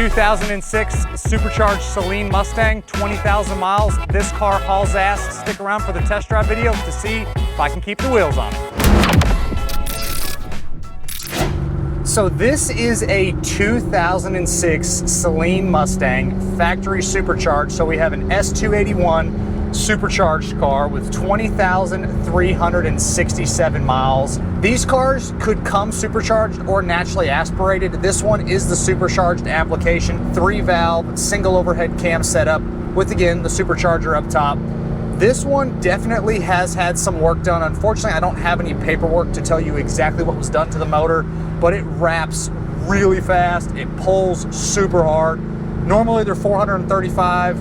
2006 supercharged Saleen Mustang, 20,000 miles. This car hauls ass. Stick around for the test drive video to see if I can keep the wheels on it. So this is a 2006 Saleen Mustang, factory supercharged. So we have an S281 supercharged car with 20,367 miles. These cars could come supercharged or naturally aspirated. This one is the supercharged application, 3-valve, single overhead cam setup with, again, the supercharger up top. This one definitely has had some work done. Unfortunately, I don't have any paperwork to tell you exactly what was done to the motor, but it wraps really fast. It pulls super hard. Normally they're 435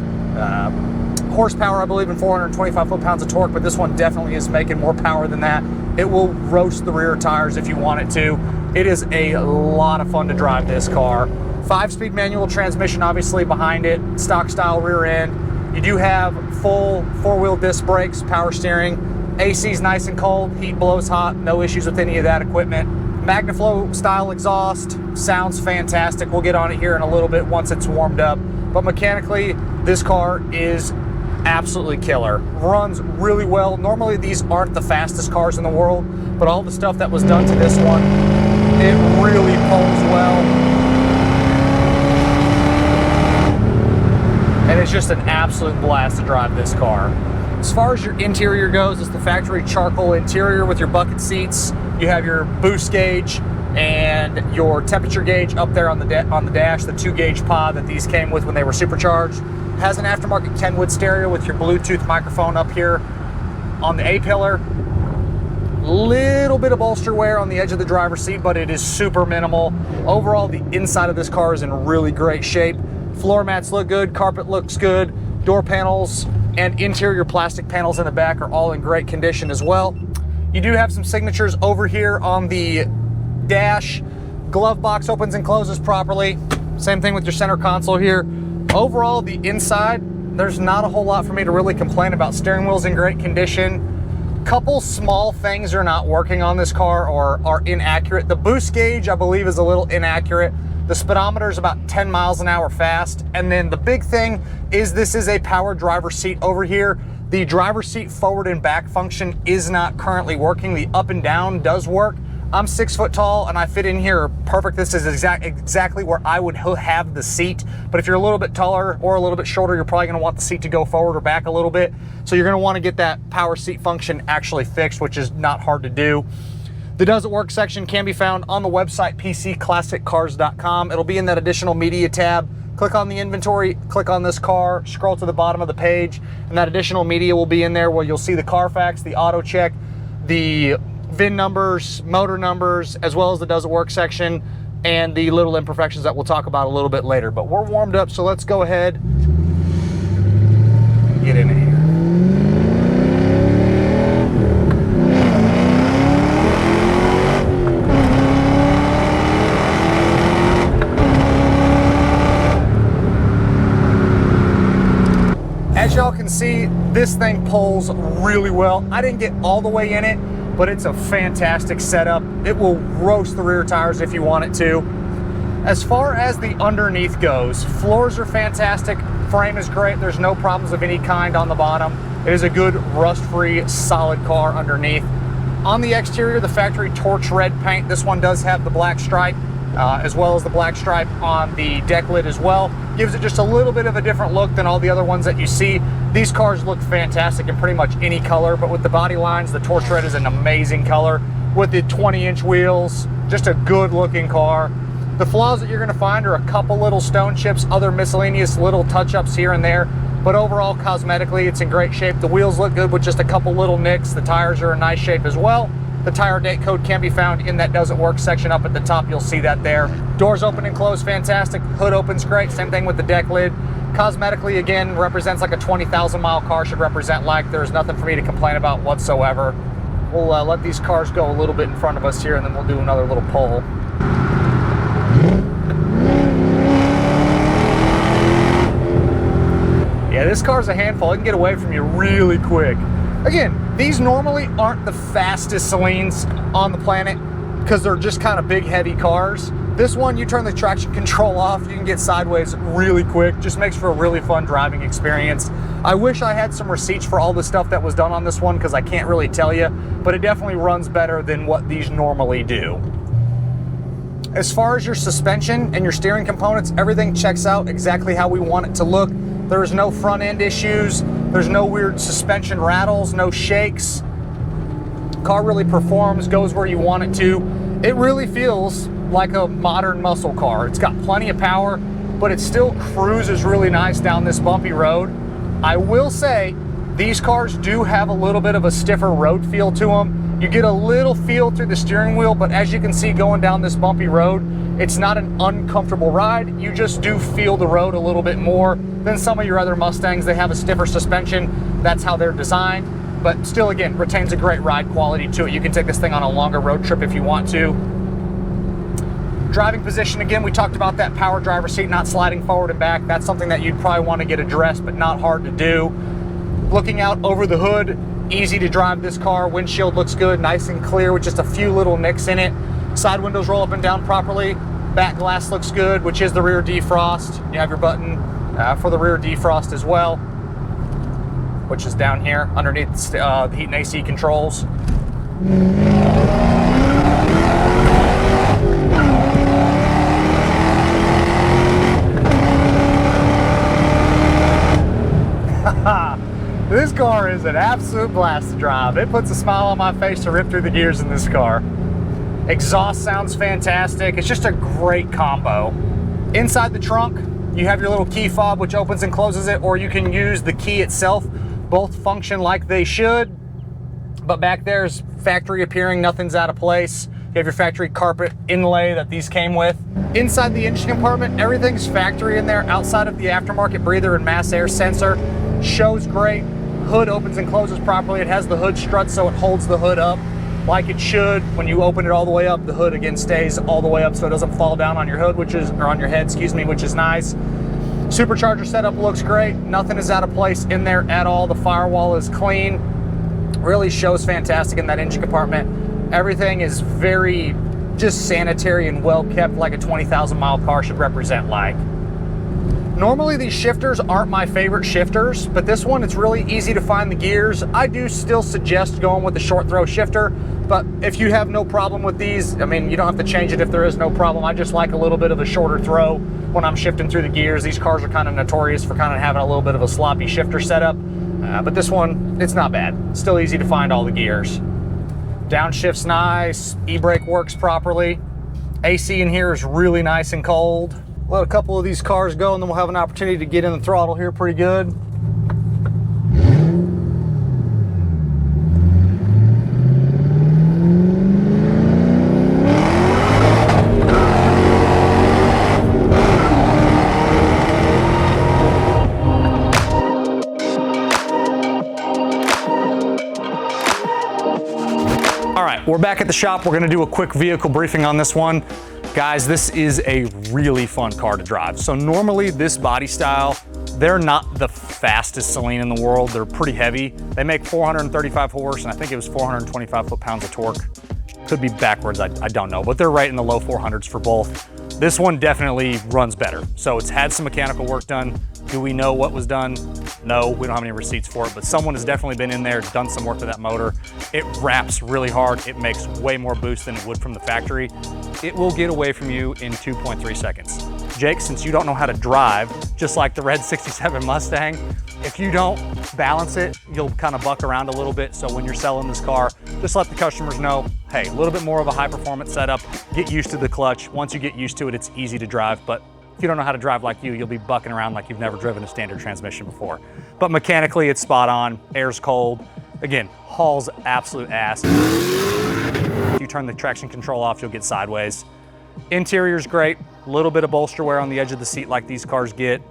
horsepower, I believe, and 425 foot-pounds of torque, but this one definitely is making more power than that. It will roast the rear tires if you want it to. It is a lot of fun to drive this car. 5-speed manual transmission, obviously, behind it, stock style rear end. You do have full 4-wheel disc brakes, power steering. AC's nice and cold, heat blows hot, no issues with any of that equipment. Magnaflow style exhaust, sounds fantastic. We'll get on it here in a little bit once it's warmed up. But mechanically, this car is absolutely killer. Runs really well. Normally these aren't the fastest cars in the world, but all the stuff that was done to this one, it really pulls well. And it's just an absolute blast to drive this car. As far as your interior goes, it's the factory charcoal interior with your bucket seats. You have your boost gauge and your temperature gauge up there on the dash, the 2-gauge pod that these came with when they were supercharged. Has an aftermarket Kenwood stereo with your Bluetooth microphone up here on the A-pillar. Little bit of bolster wear on the edge of the driver's seat, but it is super minimal. Overall, the inside of this car is in really great shape. Floor mats look good, carpet looks good, door panels and interior plastic panels in the back are all in great condition as well. You do have some signatures over here on the dash. Glove box opens and closes properly. Same thing with your center console here. Overall, the inside, there's not a whole lot for me to really complain about. Steering wheel's in great condition. Couple small things are not working on this car or are inaccurate. The boost gauge, I believe, is a little inaccurate. The speedometer is about 10 miles an hour fast. And then the big thing is this is a power driver's seat over here. The driver's seat forward and back function is not currently working. The up and down does work. I'm 6 foot tall and I fit in here perfect. This is exactly where I would have the seat. But if you're a little bit taller or a little bit shorter, you're probably gonna want the seat to go forward or back a little bit. So you're gonna wanna get that power seat function actually fixed, which is not hard to do. The Does It Work section can be found on the website, pcclassiccars.com. It'll be in that additional media tab. Click on the inventory, click on this car, scroll to the bottom of the page, and that additional media will be in there where you'll see the Carfax, the auto check, the VIN numbers, motor numbers, as well as the Does It Work section and the little imperfections that we'll talk about a little bit later. But we're warmed up, so let's go ahead and get in here. As y'all can see, this thing pulls really well. I didn't get all the way in it, but it's a fantastic setup. It will roast the rear tires if you want it to. As far as the underneath goes, floors are fantastic, frame is great, there's no problems of any kind on the bottom. It is a good rust-free, solid car underneath. On the exterior, the factory torch red paint. This one does have the black stripe, as well as the black stripe on the deck lid as well. Gives it just a little bit of a different look than all the other ones that you see. These cars look fantastic in pretty much any color, but with the body lines, the torch red is an amazing color. With the 20-inch wheels, just a good looking car. The flaws that you're gonna find are a couple little stone chips, other miscellaneous little touch-ups here and there, but overall, cosmetically, it's in great shape. The wheels look good with just a couple little nicks. The tires are in nice shape as well. The tire date code can be found in that Does It Work section up at the top. You'll see that there. Doors open and close, fantastic. Hood opens great, same thing with the deck lid. Cosmetically, again, represents like a 20,000 mile car should represent like. There's nothing for me to complain about whatsoever. We'll let these cars go a little bit in front of us here and then we'll do another little pull. Yeah, this car's a handful. It can get away from you really quick. Again, these normally aren't the fastest Saleens on the planet, because they're just kind of big, heavy cars. This one, you turn the traction control off, you can get sideways really quick. Just makes for a really fun driving experience. I wish I had some receipts for all the stuff that was done on this one because I can't really tell you, but it definitely runs better than what these normally do. As far as your suspension and your steering components, everything checks out exactly how we want it to look. There's no front end issues. There's no weird suspension rattles, no shakes. Car really performs, goes where you want it to. It really feels like a modern muscle car. It's got plenty of power, but it still cruises really nice down this bumpy road. I will say, these cars do have a little bit of a stiffer road feel to them. You get a little feel through the steering wheel, but as you can see going down this bumpy road, it's not an uncomfortable ride. You just do feel the road a little bit more than some of your other Mustangs. They have a stiffer suspension. That's how they're designed. But still, again, retains a great ride quality to it. You can take this thing on a longer road trip if you want to. Driving position, again, we talked about that power driver seat not sliding forward and back. That's something that you'd probably want to get addressed, but not hard to do. Looking out over the hood, easy to drive this car. Windshield looks good, nice and clear with just a few little nicks in it. Side windows roll up and down properly. Back glass looks good, which is the rear defrost. You have your button for the rear defrost as well, which is down here underneath the heat and AC controls. This car is an absolute blast to drive. It puts a smile on my face to rip through the gears in this car. Exhaust sounds fantastic. It's just a great combo. Inside the trunk, you have your little key fob, which opens and closes it, or you can use the key itself. Both function like they should, but back there's factory appearing, nothing's out of place. You have your factory carpet inlay that these came with. Inside the engine compartment, everything's factory in there outside of the aftermarket breather and mass air sensor. Shows great. Hood opens and closes properly. It has the hood strut, so it holds the hood up like it should. When you open it all the way up, the hood again stays all the way up so it doesn't fall down on your hood, or on your head, excuse me, which is nice. Supercharger setup looks great. Nothing is out of place in there at all. The firewall is clean. Really shows fantastic in that engine compartment. Everything is very just sanitary and well kept, like a 20,000 mile car should represent like. Normally these shifters aren't my favorite shifters, but this one, it's really easy to find the gears. I do still suggest going with the short throw shifter, but if you have no problem with these, I mean, you don't have to change it if there is no problem. I just like a little bit of a shorter throw when I'm shifting through the gears. These cars are kind of notorious for kind of having a little bit of a sloppy shifter setup, but this one, it's not bad. Still easy to find all the gears. Downshift's nice, e-brake works properly. AC in here is really nice and cold. Let a couple of these cars go and then we'll have an opportunity to get in the throttle here pretty good. All right, we're back at the shop. We're gonna do a quick vehicle briefing on this one. Guys, this is a really fun car to drive. So normally this body style, they're not the fastest Saleen in the world. They're pretty heavy. They make 435 horse, and I think it was 425 foot-pounds of torque. Could be backwards, I don't know, but they're right in the low 400s for both. This one definitely runs better. So it's had some mechanical work done. Do we know what was done? No, we don't have any receipts for it, but someone has definitely been in there, done some work to that motor. It wraps really hard. It makes way more boost than it would from the factory. It will get away from you in 2.3 seconds. Jake, since you don't know how to drive, just like the red 67 Mustang, if you don't balance it, you'll kind of buck around a little bit. So when you're selling this car, just let the customers know, hey, a little bit more of a high performance setup, get used to the clutch. Once you get used to it, it's easy to drive. But if you don't know how to drive like you'll be bucking around like you've never driven a standard transmission before. But mechanically, it's spot on. Air's cold. Again, hauls absolute ass. If you turn the traction control off, you'll get sideways. Interior's great. A little bit of bolster wear on the edge of the seat like these cars get.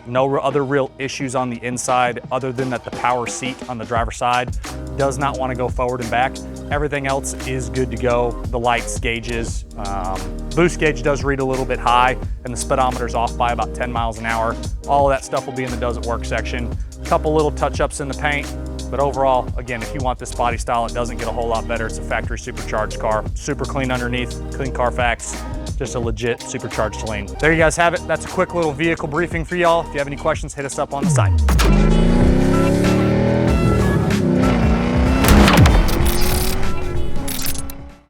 No other real issues on the inside other than that the power seat on the driver's side does not want to go forward and back. Everything else is good to go. The lights, gauges, boost gauge does read a little bit high and the speedometer's off by about 10 miles an hour. All of that stuff will be in the does it work section. A couple little touch-ups in the paint. But overall, again, if you want this body style, it doesn't get a whole lot better. It's a factory supercharged car. Super clean underneath, clean Carfax, just a legit supercharged Saleen. There you guys have it. That's a quick little vehicle briefing for y'all. If you have any questions, hit us up on the site.